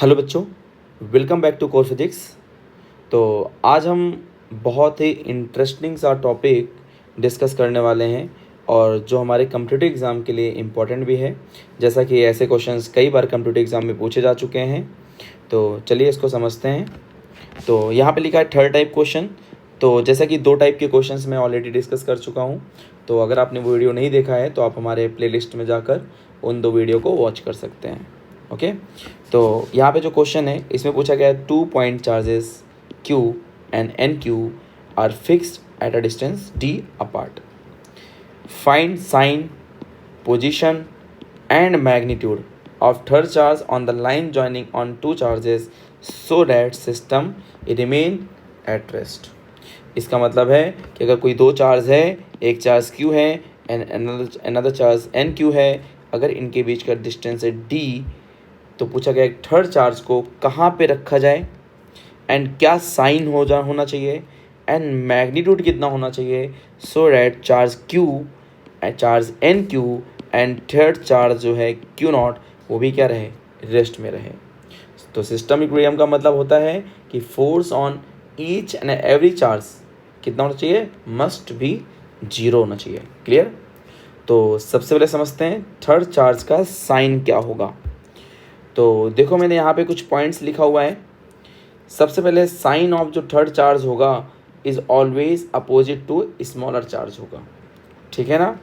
Hello बच्चों, welcome back to core physics. तो आज हम बहुत ही इंटरेस्टिंग सा टॉपिक डिस्कस करने वाले हैं और जो हमारे कम्पिटिटिव एग्ज़ाम के लिए इम्पोर्टेंट भी है, जैसा कि ऐसे क्वेश्चंस कई बार कम्पिटिटिव एग्ज़ाम में पूछे जा चुके हैं। तो चलिए इसको समझते हैं। तो यहाँ पे लिखा है थर्ड टाइप क्वेश्चन। तो जैसा कि दो टाइप के क्वेश्चंस मैं ऑलरेडी डिस्कस कर चुका हूँ, तो अगर आपने वो वीडियो नहीं देखा है तो आप हमारे प्लेलिस्ट में जाकर उन दो वीडियो को वॉच कर सकते हैं। ओके, तो यहाँ पे जो क्वेश्चन है इसमें पूछा गया है 2 point charges Q and NQ are fixed at a distance D apart. Find sign, position and magnitude of third charge on the line joining on two charges so that system remain at rest। इसका मतलब है कि अगर कोई दो charge है, एक charge Q है एंड अनदर चार्ज NQ है, अगर इनके बीच का डिस्टेंस है D, तो पूछा गया थर्ड चार्ज को कहाँ पे रखा जाए एंड क्या साइन होना चाहिए एंड मैग्नीट्यूड कितना होना चाहिए, so that charge Q charge NQ and third charge जो है Q0 वो भी क्या रहे, रेस्ट में रहे। तो सिस्टम इक्विलिब्रियम का मतलब होता है कि force on each and every charge कितना होना चाहिए, मस्ट बी 0 होना चाहिए। क्लियर। तो सबसे पहले समझते हैं थर्ड चार्ज का साइन क्या होगा। तो देखो मैंने यहाँ पे कुछ पॉइंट्स लिखा हुआ है। सबसे पहले साइन ऑफ जो थर्ड चार्ज होगा is always opposite to smaller charge होगा, ठीक है ना।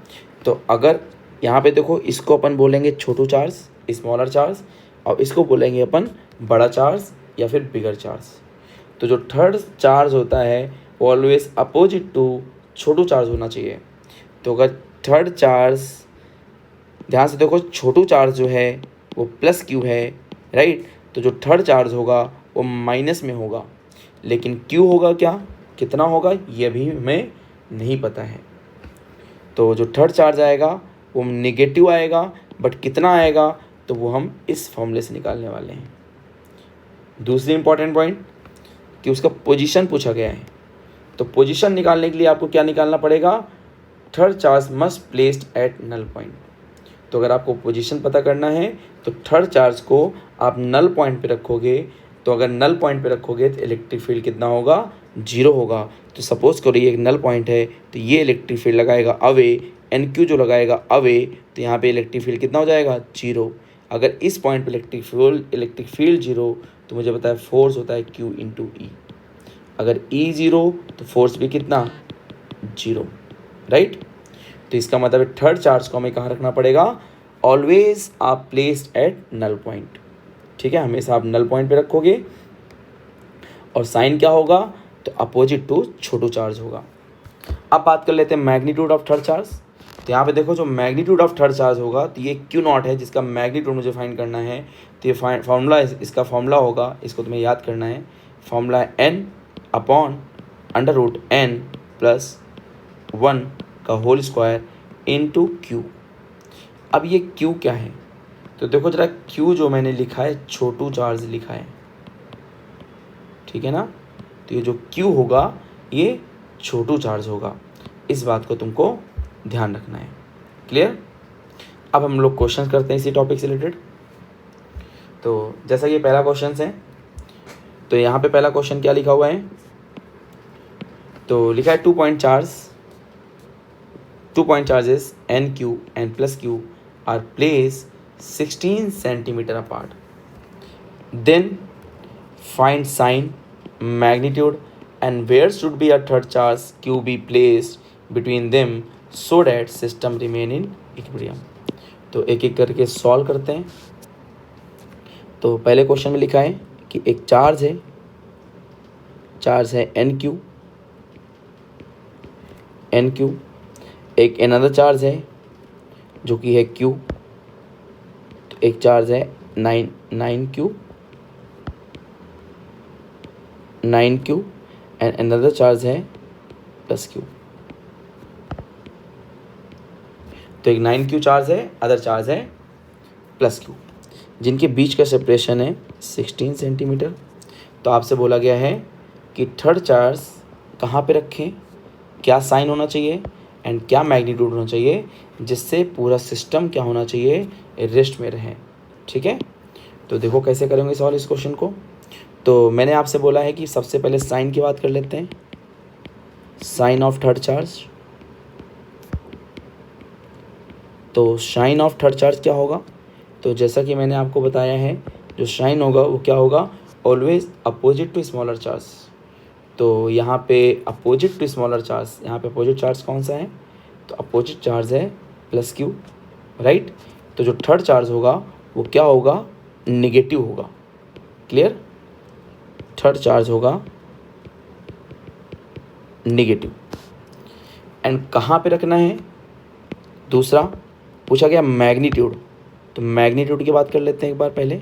तो अगर यहाँ पे देखो, इसको अपन बोलेंगे छोटू चार्ज, स्मॉलर चार्ज, और इसको बोलेंगे अपन बड़ा चार्ज या फिर बिगर चार्ज। तो जो थर्ड चार्ज होता है वो ऑलवेज अपोजिट टू छोटू चार्ज होना चाहिए। तो अगर थर्ड चार्ज, ध्यान से देखो, छोटू चार्ज जो है वो प्लस Q है, राइट। तो जो थर्ड चार्ज होगा वो माइनस में होगा, लेकिन Q होगा क्या, कितना होगा, ये भी हमें नहीं पता है। तो जो थर्ड चार्ज आएगा वो नेगेटिव आएगा, बट कितना आएगा तो वो हम इस फॉर्मूले से निकालने वाले हैं। दूसरी इंपॉर्टेंट पॉइंट कि उसका पोजीशन पूछा गया है। तो पोजीशन निकालने के लिए आपको क्या निकालना पड़ेगा, third charge must placed at null point. तो अगर आपको पोजीशन पता करना है तो थर्ड चार्ज को आप नल पॉइंट पे रखोगे। तो अगर नल पॉइंट पे रखोगे तो इलेक्ट्रिक फील्ड कितना होगा, 0 होगा। तो सपोज करो ये एक नल पॉइंट है, तो ये इलेक्ट्रिक फील्ड लगाएगा अवे, NQ जो लगाएगा अवे, तो यहाँ पे इलेक्ट्रिक फील्ड कितना हो जाएगा, 0। अगर इस पॉइंट पे इलेक्ट्रिक फील्ड 0, तो मुझे पता है फोर्स होता है Q इंटू E। अगर E 0 तो फोर्स भी कितना, 0, राइट। तो इसका मतलब है थर्ड चार्ज को हमें कहाँ रखना पड़ेगा, ऑलवेज आप प्लेस्ड एट नल पॉइंट, ठीक है। हमेशा आप नल पॉइंट पे रखोगे। और साइन क्या होगा, तो अपोजिट टू छोटू चार्ज होगा। अब बात कर लेते हैं मैग्नीट्यूड ऑफ थर्ड चार्ज। तो यहाँ पे देखो, जो मैग्नीट्यूड ऑफ थर्ड चार्ज होगा तो ये Q0 है, जिसका मैग्नीट्यूड मुझे फाइंड करना है। तो ये फार्मूला, इसका फार्मूला होगा, इसको तुम्हें याद करना है। फार्मूला है N अपॉन √N प्लस 1 का होल स्क्वायर इनटू Q। अब ये Q क्या है, तो देखो जरा, Q जो मैंने लिखा है छोटू चार्ज लिखा है, ठीक है ना। तो ये जो Q होगा ये छोटू चार्ज होगा, इस बात को तुमको ध्यान रखना है। क्लियर। अब हम लोग क्वेश्चन करते हैं इसी टॉपिक से रिलेटेड। तो जैसा कि पहला क्वेश्चन है, तो यहाँ पे पहला क्वेश्चन क्या लिखा हुआ है, तो लिखा है 2 point charges NQ and plus Q are placed 16 centimeter apart. Then find sign, magnitude and where should be a third charge Q be placed between them so that system remain in equilibrium। तो एक एक करके solve करते हैं। तो पहले question में लिखा है कि एक चार्ज है NQ, एक अनदर चार्ज है जो कि है Q। तो एक चार्ज है 9Q एंड अनदर चार्ज है प्लस Q। तो एक 9Q चार्ज है, अदर चार्ज है प्लस Q, जिनके बीच का सेपरेशन है 16 सेंटीमीटर। तो आपसे बोला गया है कि थर्ड चार्ज कहाँ पे रखें, क्या साइन होना चाहिए एंड क्या मैग्नीट्यूड होना चाहिए, जिससे पूरा सिस्टम क्या होना चाहिए, रेस्ट में रहे, ठीक है। तो देखो कैसे करेंगे सॉल्व इस क्वेश्चन को। तो मैंने आपसे बोला है कि सबसे पहले साइन की बात कर लेते हैं, साइन ऑफ थर्ड चार्ज। तो साइन ऑफ थर्ड चार्ज क्या होगा, तो जैसा कि मैंने आपको बताया है, जो साइन होगा वो क्या होगा, always opposite to smaller charge. तो यहाँ पे अपोजिट टू स्मॉलर चार्ज, यहाँ पे अपोजिट चार्ज कौन सा है, तो अपोजिट चार्ज है प्लस क्यू, राइट। तो जो थर्ड चार्ज होगा वो क्या होगा, निगेटिव होगा। क्लियर, थर्ड चार्ज होगा निगेटिव। एंड कहाँ पे रखना है, दूसरा पूछा गया मैग्नीट्यूड। तो मैग्नीट्यूड की बात कर लेते हैं एक बार पहले।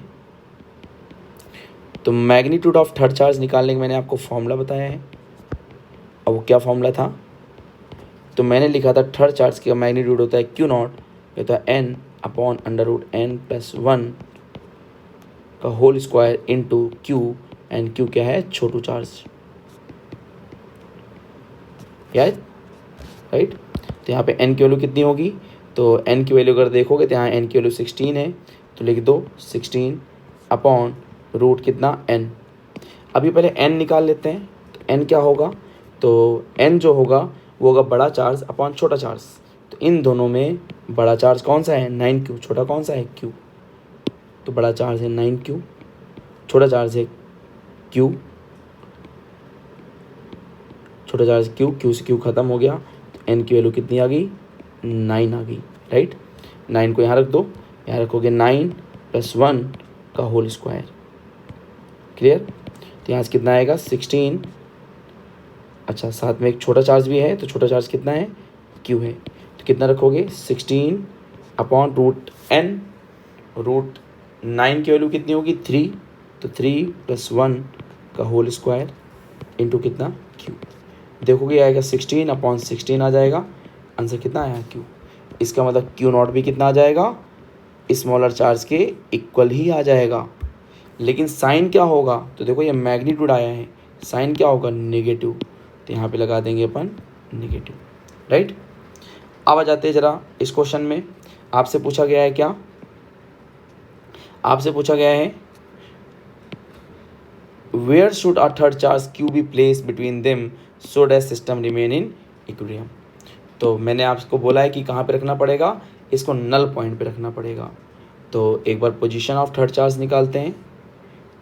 तो मैग्नीट्यूड ऑफ थर्ड चार्ज निकालने का मैंने आपको फॉर्मूला बताया है। अब वो क्या फॉर्मूला था, तो मैंने लिखा था थर्ड चार्ज का मैग्नीट्यूड होता है क्यू नॉट, ये होता है n upon under root n plus 1 का whole square into Q, and Q क्या है, छोटू चार्ज, याद, राइट। तो यहाँ पे एन की वैल्यू कितनी होगी, तो एन की वैल्यू अगर देखोगे तो यहाँ एन की वैल्यू 16 है, तो लिख दो 16 अपॉन रूट कितना एन। अभी पहले एन निकाल लेते हैं। तो एन क्या होगा, तो एन जो होगा वो होगा बड़ा चार्ज अपॉन छोटा चार्ज। तो इन दोनों में बड़ा चार्ज कौन सा है, 9Q, छोटा कौन सा है, Q। तो बड़ा चार्ज है 9Q, छोटा चार्ज है Q, छोटा चार्ज Q से Q खत्म हो गया। तो एन की वैल्यू कितनी आ गई, 9 आ गई, राइट। 9 को यहाँ रख दो, यहाँ रखोगे 9 + 1 का होल स्क्वायर। क्लियर, तो यहाँ से कितना आएगा 16। अच्छा, साथ में एक छोटा चार्ज भी है, तो छोटा चार्ज कितना है, Q है। तो कितना रखोगे 16 अपॉन रूट एन, रूट 9 की वैल्यू कितनी होगी 3, तो 3 + 1 का होल स्क्वायर इंटू कितना Q। देखोगे आएगा 16 अपॉन 16 आ जाएगा, आंसर कितना आया Q। इसका मतलब Q नॉट भी कितना आ जाएगा, स्मॉलर चार्ज के इक्वल ही आ जाएगा। लेकिन साइन क्या होगा, तो देखो ये मैग्नीट्यूड आया है, साइन क्या होगा, नेगेटिव। तो यहाँ पे लगा देंगे अपन नेगेटिव, राइट। अब आ जाते हैं ज़रा इस क्वेश्चन में। आपसे पूछा गया है क्या, आपसे पूछा गया है where should a third charge Q be place between them so that system remain in equilibrium. तो मैंने आपको बोला है कि कहाँ पे रखना पड़ेगा, इसको नल पॉइंट पे रखना पड़ेगा। तो एक बार पोजीशन ऑफ थर्ड चार्ज निकालते हैं।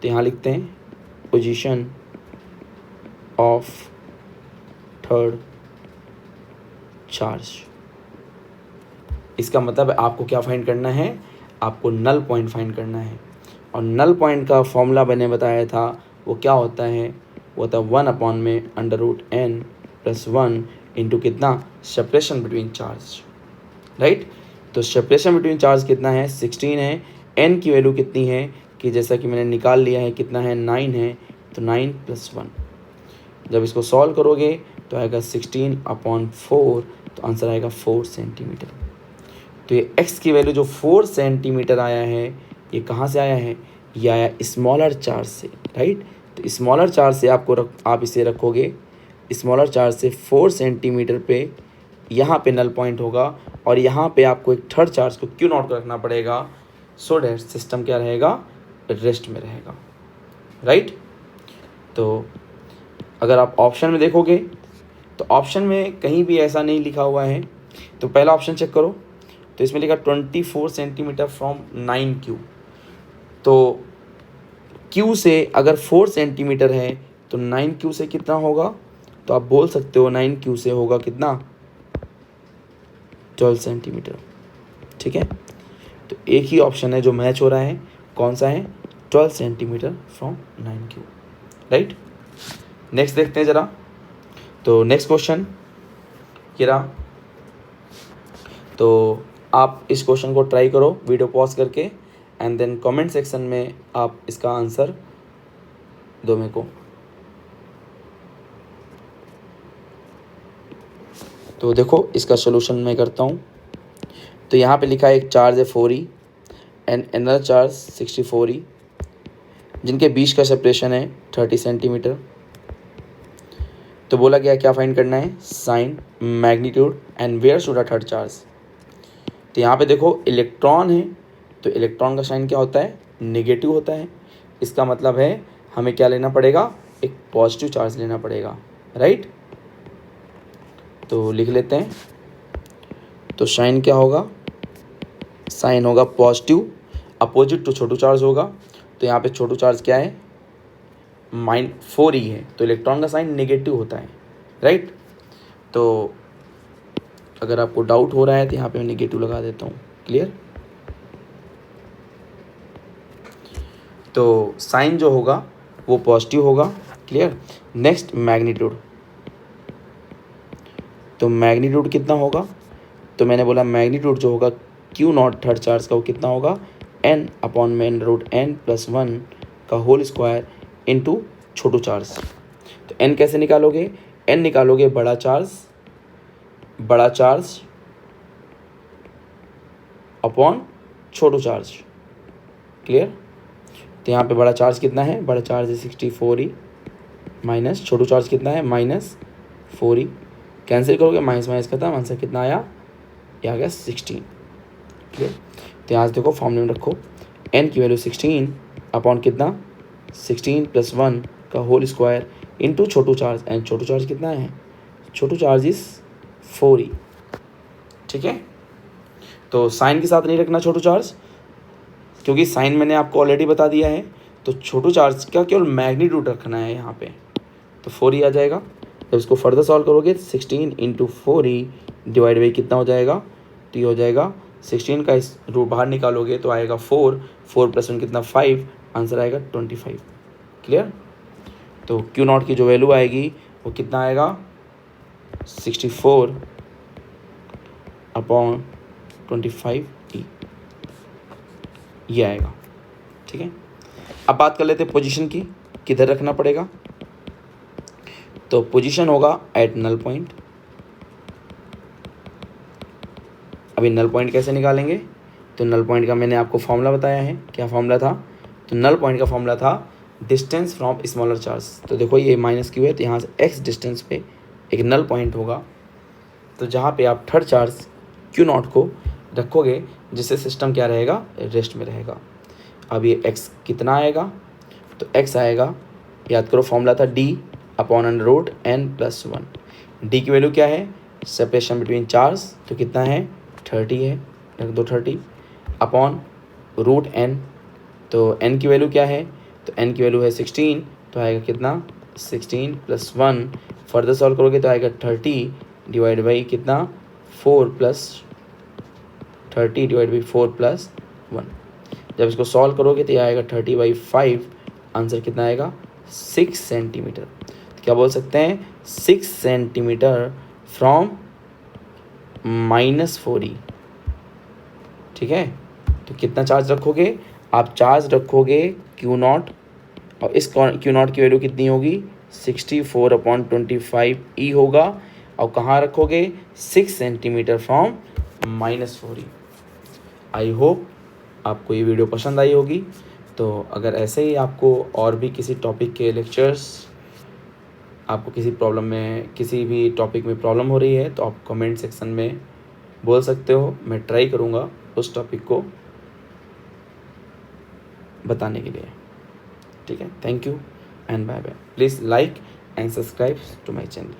तो यहाँ लिखते हैं पोजीशन ऑफ थर्ड चार्ज। इसका मतलब आपको क्या फाइंड करना है, आपको नल पॉइंट फाइंड करना है। और नल पॉइंट का फॉर्मूला मैंने बताया था, वो क्या होता है, वो होता है 1 अपॉन में under root n plus 1 into कितना, सेपरेशन बिटवीन चार्ज, राइट। तो सेपरेशन बिटवीन चार्ज कितना है, 16 है। एन की वैल्यू कितनी है, कि जैसा कि मैंने निकाल लिया है कितना है, 9 है। तो 9 + 1, जब इसको सॉल्व करोगे तो आएगा 16 अपॉन 4, तो आंसर आएगा 4 सेंटीमीटर। तो ये x की वैल्यू जो 4 सेंटीमीटर आया है, ये कहाँ से आया है, ये आया स्मॉलर चार्ज से, राइट। तो स्मॉलर चार्ज से आप इसे रखोगे, स्मॉलर चार्ज से 4 सेंटीमीटर पे यहाँ पे नल पॉइंट होगा, और यहाँ पे आपको एक थर्ड चार्ज को Q नॉट को रखना पड़ेगा, सो डैट सिस्टम क्या रहेगा, रेस्ट में रहेगा, राइट। तो अगर आप ऑप्शन में देखोगे तो ऑप्शन में कहीं भी ऐसा नहीं लिखा हुआ है। तो पहला ऑप्शन चेक करो, तो इसमें लिखा 24 सेंटीमीटर फ्रॉम 9Q। तो Q से अगर 4 सेंटीमीटर है तो 9Q से कितना होगा, तो आप बोल सकते हो 9Q से होगा कितना, 12 सेंटीमीटर, ठीक है। तो एक ही ऑप्शन है जो मैच हो रहा है, कौन सा है, 12 centimetre from 9Q, right. Next देखते हैं ज़रा। तो नेक्स्ट क्वेश्चन ये रहा। तो आप इस क्वेश्चन को ट्राई करो वीडियो पॉज करके, एंड देन कमेंट सेक्शन में आप इसका आंसर दो मेरे को। तो देखो इसका सोल्यूशन मैं करता हूँ। तो यहाँ पे लिखा है एक चार्ज है 4E and another charge 64E, जिनके बीच का सेपरेशन है 30 सेंटीमीटर। तो बोला गया क्या फाइंड करना है, sign, magnitude and where should a third charge. तो यहाँ पे देखो इलेक्ट्रॉन है, तो इलेक्ट्रॉन का साइन क्या होता है, नेगेटिव होता है, इसका मतलब है हमें क्या लेना पड़ेगा, एक पॉजिटिव चार्ज लेना पड़ेगा, राइट। तो लिख लेते हैं। तो साइन क्या होगा, साइन होगा पॉजिटिव, अपोजिट टू छोटू चार्ज होगा। तो यहाँ पे छोटू चार्ज क्या है, -4e है, तो इलेक्ट्रॉन का साइन नेगेटिव होता है, राइट। तो अगर आपको डाउट हो रहा है तो यहाँ पे मैं नेगेटिव लगा देता हूँ, क्लियर। तो साइन जो होगा वो पॉजिटिव होगा, क्लियर। नेक्स्ट मैग्नीट्यूड, तो मैग्नीट्यूड कितना होगा, तो मैंने बोला मैग्नीट्यूड जो होगा Q0 थर्ड चार्ज का वो कितना होगा, n/(n+1) का होल स्क्वायर इंटू छोटू चार्ज। तो n कैसे निकालोगे, n निकालोगे बड़ा चार्ज अपॉन छोटू चार्ज, क्लियर। तो यहाँ पे बड़ा चार्ज कितना है, बड़ा चार्ज है 64e माइनस छोटू चार्ज कितना है -4e, कैंसिल करोगे माइनस माइनस खत्म, आंसर कितना आया, ये आ गया 16, क्लियर। तो यहाँ से देखो फॉर्मूले में रखो, n की वैल्यू 16 अपॉन कितना 16+1 का होल स्क्वायर इंटू छोटू चार्ज, एंड छोटू चार्ज कितना है, छोटू चार्ज इज 4e, ठीक है। तो साइन के साथ नहीं रखना छोटू चार्ज, क्योंकि साइन मैंने आपको ऑलरेडी बता दिया है। तो छोटू चार्ज का केवल मैग्नीट्यूड रखना है यहाँ पे, तो 4e आ जाएगा। जब इसको फर्दर सॉल्व करोगे 16 × 4e डिवाइड बाई कितना हो जाएगा, तो ये हो जाएगा 16 का इस रूट बाहर निकालोगे तो आएगा 4 + 1 कितना 5, आंसर आएगा 25, क्लियर। तो Q0 की जो वैल्यू आएगी वो कितना आएगा 64/25e, ये आएगा, ठीक है। अब बात कर लेते हैं पोजीशन की, किधर रखना पड़ेगा। तो पोजीशन होगा एट नल पॉइंट। अभी नल पॉइंट कैसे निकालेंगे, तो नल पॉइंट का मैंने आपको फॉर्मूला बताया है, क्या फॉर्मूला था, तो नल पॉइंट का फॉर्मूला था डिस्टेंस फ्रॉम स्मॉलर चार्ज। तो देखो ये -q है, तो यहाँ से x डिस्टेंस पे एक नल पॉइंट होगा, तो जहाँ पे आप थर्ड चार्ज Q0 को रखोगे, जिससे सिस्टम क्या रहेगा, रेस्ट में रहेगा। अब ये x कितना आएगा, तो x आएगा, याद करो फॉर्मूला था d/(n+1). d की वैल्यू क्या है, सेपरेशन बिटवीन चार्ज, तो कितना है 30 है, रख दो 30 अपॉन √n। तो n की वैल्यू क्या है, तो n की वैल्यू है 16, तो आएगा कितना 16+1, फर्दर सॉल्व करोगे तो आएगा 30 डिवाइड बाई कितना 4 + 30 डिवाइड बाई 4 + 1। जब इसको सॉल्व करोगे तो ये आएगा 30/5, आंसर कितना आएगा 6 सेंटीमीटर। तो क्या बोल सकते हैं 6 सेंटीमीटर फ्रॉम -4e, ठीक है। तो कितना चार्ज रखोगे, आप चार्ज रखोगे Q0, और इस Q0 की वैल्यू कितनी होगी 64/25e होगा, और कहाँ रखोगे 6 centimetre from -4e। I hope आपको ये वीडियो पसंद आई होगी। तो अगर ऐसे ही आपको और भी किसी टॉपिक के लेक्चर्स, आपको किसी प्रॉब्लम में, किसी भी टॉपिक में प्रॉब्लम हो रही है, तो आप कमेंट सेक्शन में बोल सकते हो, मैं ट्राई करूँगा उस टॉपिक को बताने के लिए, ठीक है। Thank you and bye bye. Please like and subscribe to my channel.